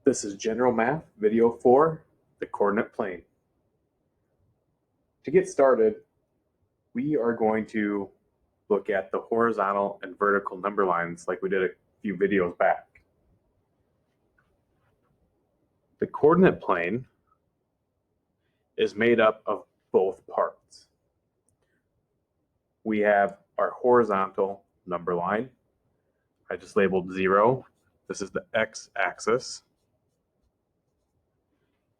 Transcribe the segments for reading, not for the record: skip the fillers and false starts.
This is General Math Video 4, the coordinate plane. To get started, we are going to look at the horizontal and vertical number lines like we did a few videos back. The coordinate plane is made up of both parts. We have our horizontal number line. I just labeled 0. This is the x-axis.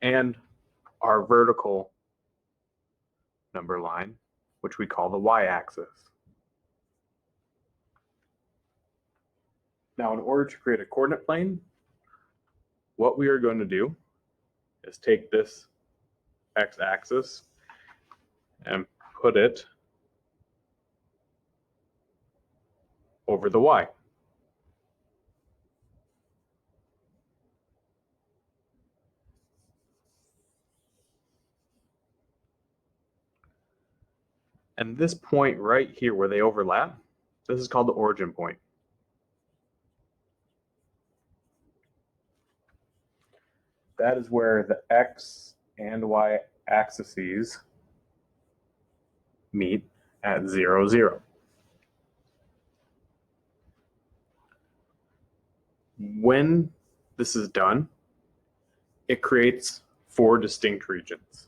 And our vertical number line, which we call the y-axis. Now, in order to create a coordinate plane, what we are going to do is take this x-axis and put it over the y. And this point right here where they overlap, this is called the origin point. That is where the x and y axes meet at 0, 0. When this is done, it creates 4 distinct regions.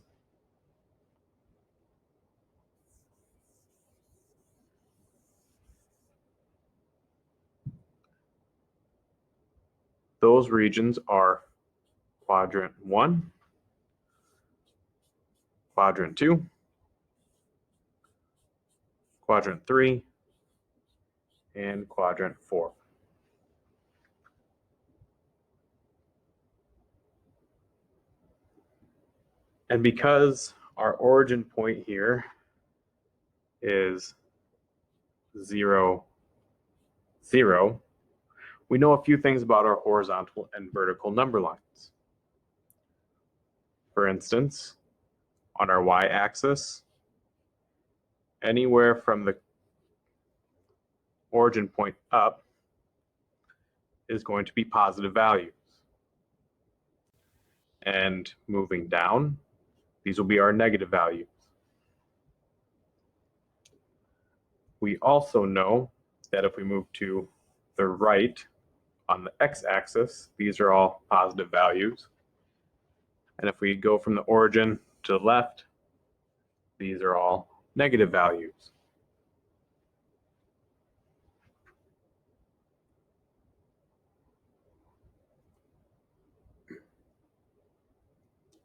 Those regions are quadrant 1, quadrant 2, quadrant 3, and quadrant 4. And because our origin point here is 0, 0, we know a few things about our horizontal and vertical number lines. For instance, on our y-axis, anywhere from the origin point up is going to be positive values. And moving down, these will be our negative values. We also know that if we move to the right on the x-axis, these are all positive values. And if we go from the origin to the left, these are all negative values.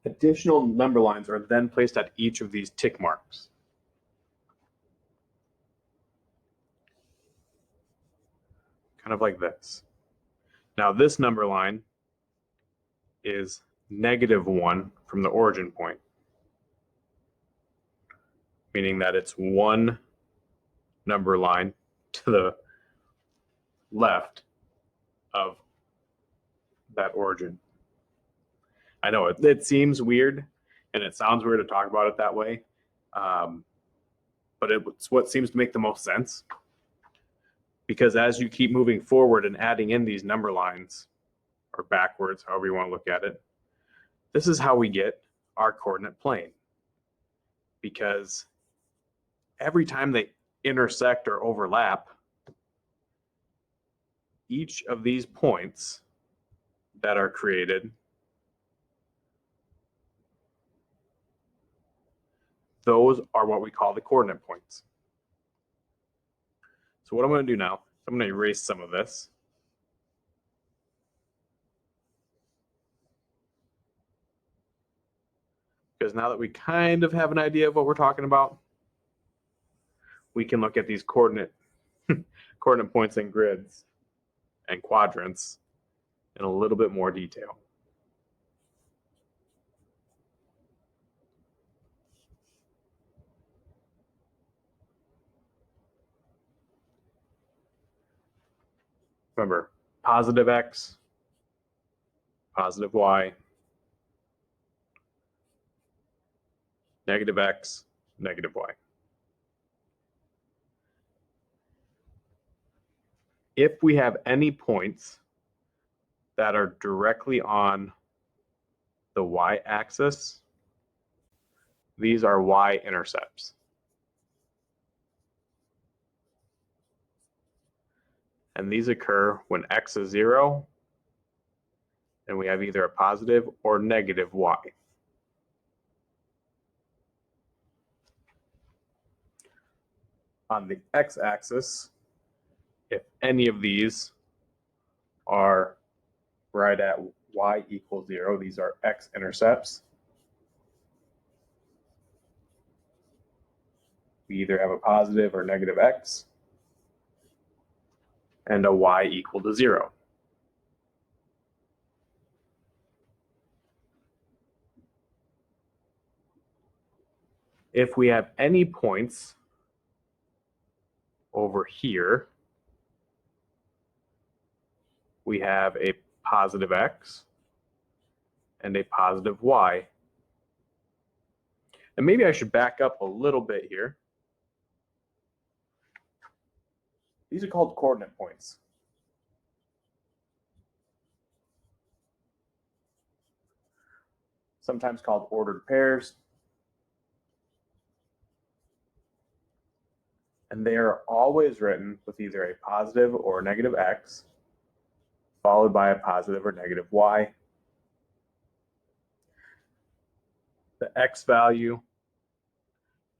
Additional number lines are then placed at each of these tick marks. Kind of like this. Now this number line is -1 from the origin point, meaning that it's one number line to the left of that origin. I know it seems weird and it sounds weird to talk about it that way, but it's what seems to make the most sense. Because as you keep moving forward and adding in these number lines, or backwards, however you want to look at it, this is how we get our coordinate plane. Because every time they intersect or overlap, each of these points that are created, those are what we call the coordinate points. So what I'm going to do now, I'm going to erase some of this. Because now that we kind of have an idea of what we're talking about, we can look at these coordinate points and grids and quadrants in a little bit more detail. Remember, positive x, positive y, negative x, negative y. If we have any points that are directly on the y-axis, these are y-intercepts. And these occur when x is 0 and we have either a positive or negative y. On the x-axis, if any of these are right at y equals 0, these are x-intercepts. We either have a positive or negative x and a y equal to 0. If we have any points over here, we have a positive x and a positive y. And maybe I should back up a little bit here. These are called coordinate points. Sometimes called ordered pairs. And they are always written with either a positive or a negative x, followed by a positive or negative y. The x value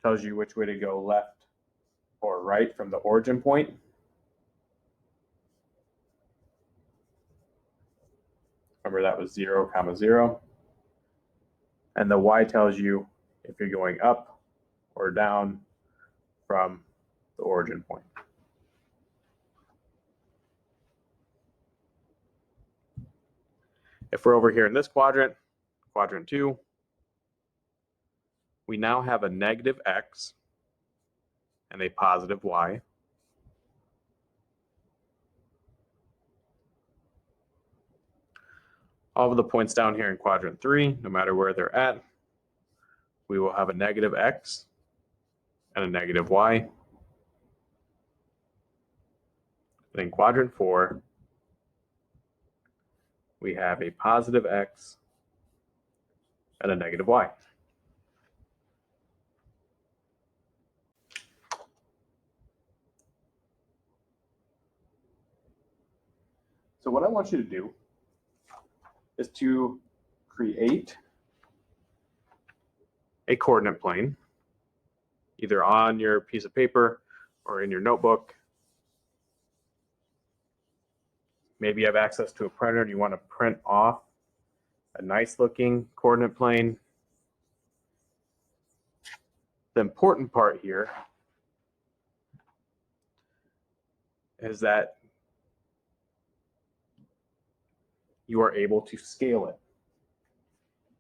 tells you which way to go, left or right from the origin point. Remember that was 0, 0. And the y tells you if you're going up or down from the origin point. If we're over here in this quadrant, quadrant 2, we now have a negative x and a positive y. All of the points down here in quadrant 3, no matter where they're at, we will have a negative x and a negative y. And in quadrant 4, we have a positive x and a negative y. So what I want you to do is to create a coordinate plane, either on your piece of paper or in your notebook. Maybe you have access to a printer and you want to print off a nice looking coordinate plane. The important part here is that you are able to scale it.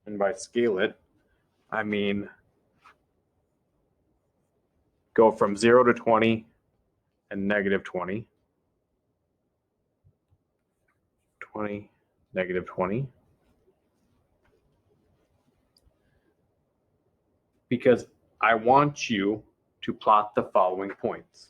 And by scale it, I mean go from 0 to 20 and negative 20, 20, negative 20. Because I want you to plot the following points.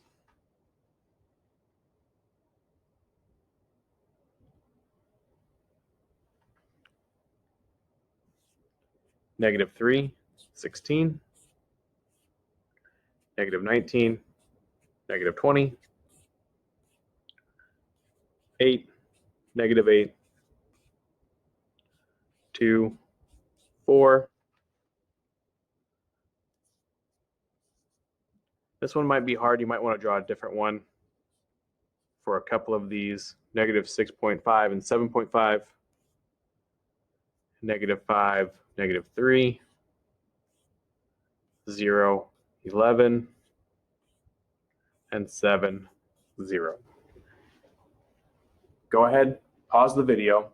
Negative 3, 16, negative 19, negative 20, 8, negative 8, 2, 4. This one might be hard. You might want to draw a different one for a couple of these. Negative 6.5 and 7.5. Negative 5, negative 3, 0, 11, and 7, 0. Go ahead, pause the video,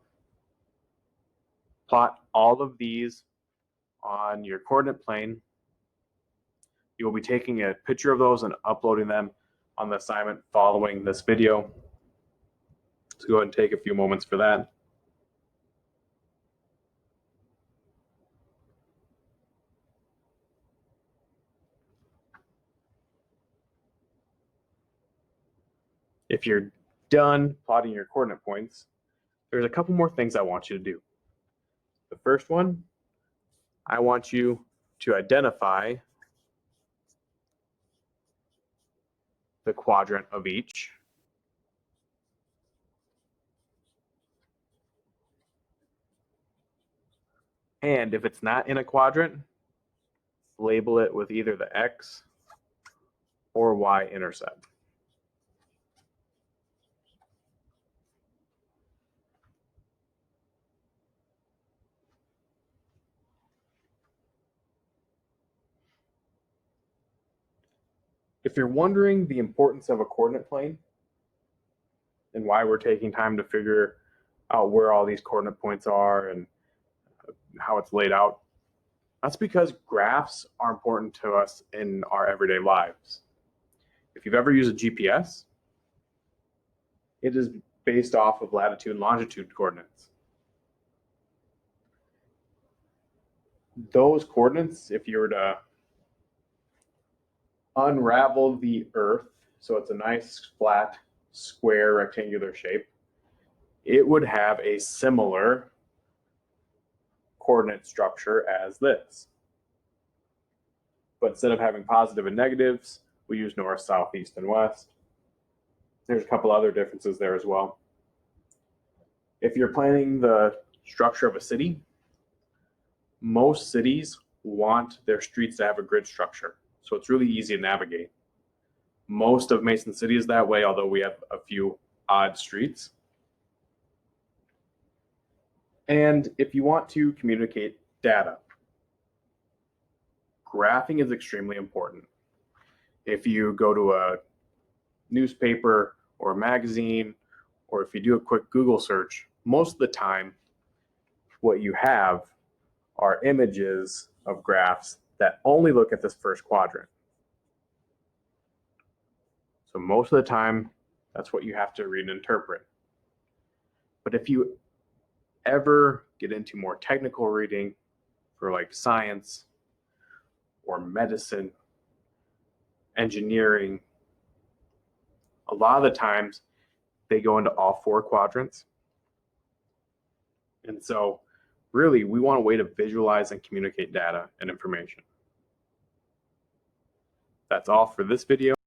plot all of these on your coordinate plane. You will be taking a picture of those and uploading them on the assignment following this video. So go ahead and take a few moments for that. If you're done plotting your coordinate points, there's a couple more things I want you to do. The first one, I want you to identify the quadrant of each. And if it's not in a quadrant, label it with either the X or Y intercept. If you're wondering the importance of a coordinate plane and why we're taking time to figure out where all these coordinate points are and how it's laid out, that's because graphs are important to us in our everyday lives. If you've ever used a GPS, it is based off of latitude and longitude coordinates. Those coordinates, if you were to unravel the Earth, so it's a nice flat square rectangular shape, it would have a similar coordinate structure as this. But instead of having positive and negatives, we use north, south, east, and west. There's a couple other differences there as well. If you're planning the structure of a city, most cities want their streets to have a grid structure, so it's really easy to navigate. Most of Mason City is that way, although we have a few odd streets. And if you want to communicate data, graphing is extremely important. If you go to a newspaper or a magazine, or if you do a quick Google search, most of the time what you have are images of graphs that only look at this first quadrant. So most of the time, that's what you have to read and interpret. But if you ever get into more technical reading for like science or medicine, engineering, a lot of the times they go into all four quadrants. And so really, we want a way to visualize and communicate data and information. That's all for this video.